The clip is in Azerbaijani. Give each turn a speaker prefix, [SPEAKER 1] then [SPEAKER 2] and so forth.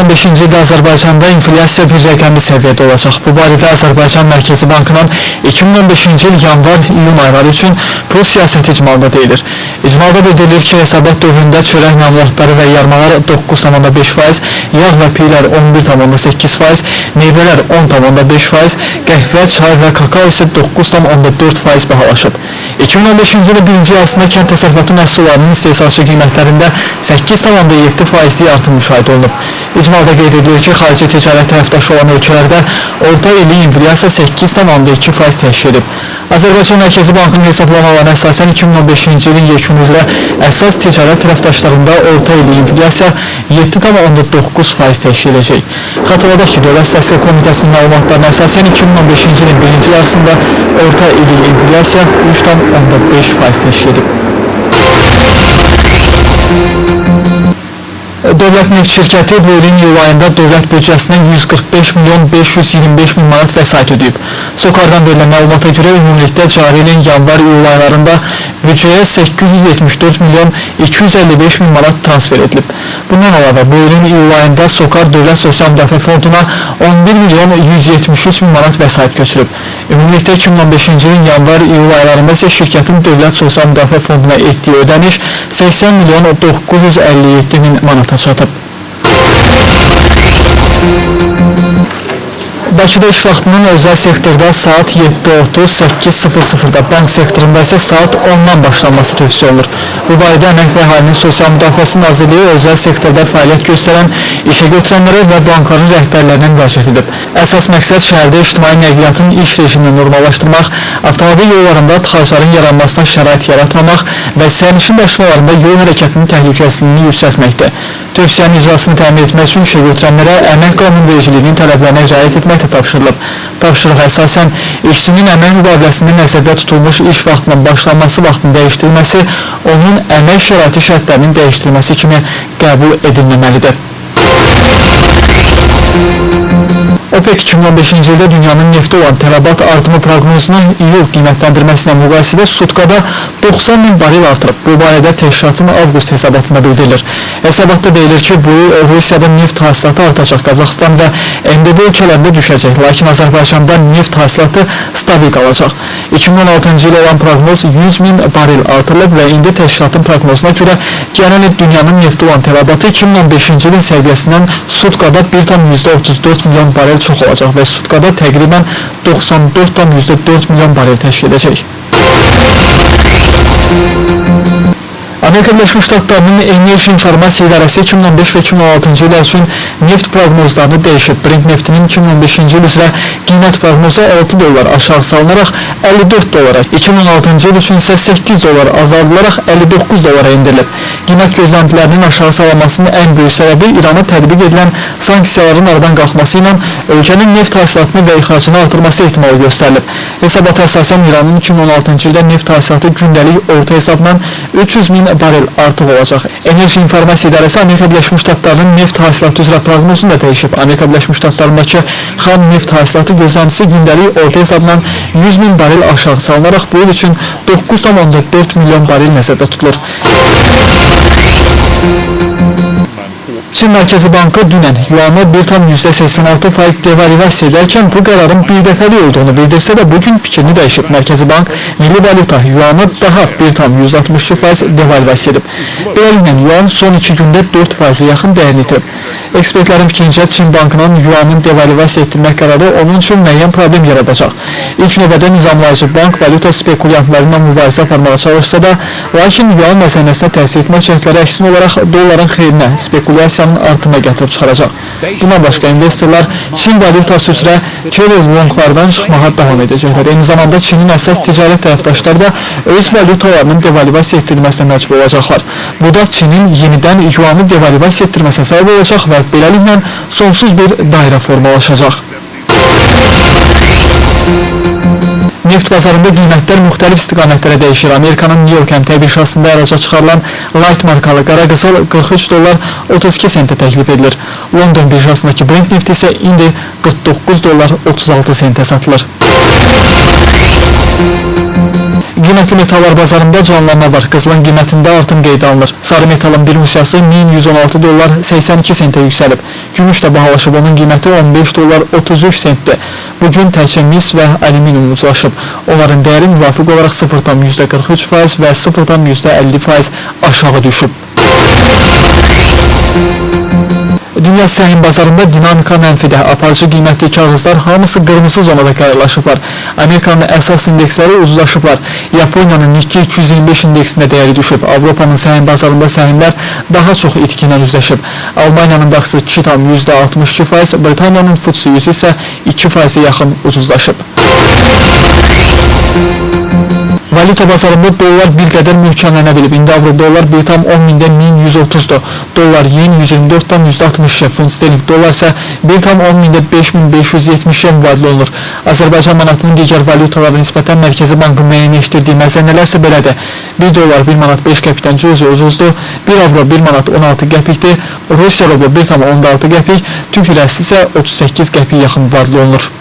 [SPEAKER 1] 2015-ci ildə Azərbaycanda inflyasiya bir rəqəmli səviyyədə olacaq. Bu barədə Azərbaycan Mərkəzi Bankının 2015-ci il yanvar-iyun ayları üçün pul siyasəti icmalında deyilir. İcmalda bildirilir ki, hesabat dövründə çörək məmulatları və yarmalar 9,5%, yağ və piylər 11,8%, meyvələr 10,5%, qəhvə, çay və kakao isə 9,4% bahalaşıb. 2015-ci ilin birinci yarısında kənd təsərrüfatı məhsullarının istehsalçı qiymətlərində 8,7% artım müşahidə olunub. İcmalda qeyd edilir ki, xarici ticarət tərəfdaşı olan ölkələrdə orta illik inflyasiya 8,2% təşkil edib. Azərbaycan Mərkəzi Bankının hesablamalarına əsasən 2015-ci ilin yekunu üzrə əsas ticarət tərəfdaşlarında orta illik inflyasiya 7,9% təşkil edəcək. Xatırladaq ki, Dövlət Statistika Komitəsinin məlumatlarına əsasən 2015-ci ilin birinci yarısında orta illik inflyasiya 3,5% təşkil edib. Dövlət Neft şirkəti bu ilin iyul ayında dövlət büdcəsinə 145 milyon 525 min manat vəsait ödəyib. SOCAR-dan verilən məlumata görə ümumilikdə cari ilin yanvar-iyul aylarında büdcəyə 874 milyon 255 min manat transfer edilib. Bundan əlavə bu ilin iyul ayında SOCAR Dövlət Sosial Müdafiə Fonduna 11 milyon 173 min manat vəsait köçürüb. Ümumilikdə 2015-ci ilin yanvar-iyul aylarında isə şirkətin Dövlət Sosial Müdafiə Fonduna etdiyi ödəniş 80 milyon 957 min manata çatıb. Bakıda iş vaxtının özəl sektorda saat 7:30-8:00-da, bank sektorunda isə saat 10-dan başlanması tövsiyə olunur. Bu barədə Əmək və Əhalinin Sosial Müdafiəsi Nazirliyi özəl sektorda fəaliyyət göstərən işə götürənlərə və bankların rəhbərlərinə müraciət edib. Əsas məqsəd şəhərdə ictimai nəqliyyatın iş rejimini normallaşdırmaq, avtomobil yollarında tıxacların yaranmasına şərait yaratmamaq və sərnişin daşımalarında yol hərəkətinin təhlükəsizliyini yüksəltməkdir. Tövsiyənin icrasını təmin etmək üçün işə götürənlərə əmək qanunvericiliyinin tələblərinə riayət etmək tapşırılıb. Tapşırığa əsasən, işçinin əmək müqaviləsində nəzərdə tutulmuş iş vaxtının başlanması vaxtının dəyişdirilməsi, onun əmək şəraiti şərtlərinin dəyişdirilməsi kimi qəbul edilməməlidir. OPEC 2015-ci ildə dünyanın neftə olan tələbat artımı proqnozunu iyul qiymətləndirməsinə müqayisədə sutkada 90 min barel artırıb. Bu barədə təşkilatın avqust hesabatında bildirilir. Hesabatda deyilir ki, bu il Rusiyada neft hasilatı artacaq, Qazaxıstan və MDB ölkələrində düşəcək, lakin Azərbaycanda neft hasilatı stabil qalacaq. 2016-cı il olan proqnoz 100 min barel artırılıb və indi təşkilatın proqnozuna görə gələn il dünyanın neftə olan tələbatı 2015-ci ilin səviyyəsindən sutkada 1,34 milyon barel çox olacaq və sutkada təqribən 94,4 milyon barel təşkil edəcək. Amerika Birləşmiş Ştatlarının Enerji İnformasiya İdarəsi 2015 və 2016-cı illər üçün neft proqnozlarını dəyişib. Brent neftinin 2015-ci il üzrə qiymət proqnozu 6 dollar aşağı salınaraq 54 dolara, 2016-cı il üçün isə 8 dollar azaldılaraq 59 dolara endirilib. Qiymət gözləntilərinin aşağı salınmasının ən böyük səbəbi İrana tətbiq edilən sanksiyaların aradan qalxması ilə ölkənin neft hasilatını və ixracını artırması ehtimalı göstərilib. Hesabata əsasən İranın 2016-cı ildə neft hasilatı gündəlik orta hesabla 300 min barel artıq olacaq. Enerji İnformasiya İdarəsi Amerika Birləşmiş Ştatlarının neft hasilatı üzrə proqnozunu da dəyişib. Amerika Birləşmiş Ştatlarındakı xam neft hasilatı gözləntisi gündəlik orta hesabla 100 min barel aşağı salınaraq bu il üçün 9,4 milyon barel nəzərdə tutulur. Çin Mərkəzi Bankı dünən yuanı 1,86% devalivasiya edərkən bu qərarın bir dəfəli olduğunu bildirsə də bugün fikrini dəyişib. Mərkəzi Bank milli valyuta yuanı daha 1,62% devalivasiya edib. Beləliklə yuan son 2 gündə 4%-ə yaxın dəyərini itirib. Ekspertlərin fikrincə Çin Bankının yuanın devalivasiya etdirmək qərarı onun üçün müəyyən problem yaradacaq. İlk növbədə nizamlayıcı bank valyuta spekulyantlarına mübarizə aparmağa çalışsa da, lakin yuan məsələsinə təsir etmək cəhdləri əksin olaraq dolların xeyrinə spekulyasiyanın artımına gətirib çıxaracaq. Bundan başqa investorlar Çin valyutası üzrə kerez longlardan çıxmağa davam edəcəklər. Eyni zamanda Çinin əsas ticarət tərəfdaşları da öz valyutalarının devalivasiya etdirilməsinə məcbur olacaqlar. Bu da Çinin yenidən yuanı devalivasiya etdirməsinə səbəb olacaq və beləliklə sonsuz bir dairə formalaşacaq. Neft bazarında qiymətlər müxtəlif istiqamətlərə dəyişir. Amerikanın New York əmtəyi birjasında əraca çıxarılan light markalı qara qızıl 43 dollar 32 sentə təklif edilir. London birjasındakı Brent nefti isə indi 49 dollar 36 sentə satılır. Qiymətli metallar bazarında canlanma var. Qızılın qiymətində artım qeydə alınır. Sarı metalın bir unsiyası 1116 dollar 82 sentə yüksəlib. Gümüş də bahalaşıb, onun qiyməti 15 dollar 33 sentdir. Bugün təkcə mis və alüminium ucuzlaşıb. Onların dəyəri müvafiq olaraq 0,43% və 0,50% aşağı düşüb. Dünya səhm bazarında dinamika mənfidə, aparıcı qiymətli kağızlar hamısı qırmızı zonada qeydarlaşıblar. Amerikanın əsas indeksləri ucuzlaşıblar. Yaponiyanın Nikkei 225 indeksində dəyəri düşüb. Avropanın səhm bazarında səhmlər daha çox itkinlə üzləşib. Almaniyanın daxısı 2,62%, Britaniyanın FTSE 100 isə 2%-ə yaxın ucuzlaşıb. Valyuta bazarında dollar bir qədər möhkəmlənə bilib. İndi avro dollar 1,10-dən 1130'dur. Dollar yen 124'dan 162, funt sterling dollar isə 1,10-də 5570'ə mübadilə olunur. Azərbaycan manatının digər valyutalara nisbətən Mərkəzi Bankın müəyyənləşdirdiyi məzənnələr isə belədir. 1 dollar 1 manat 5 qəpikdən cüzi ucuzdur. 1 avro 1 manat 16 qəpikdir. Rusiya rublu 1,16 qəpik, Türk lirəsi isə 38 qəpik yaxın mübadilə olunur.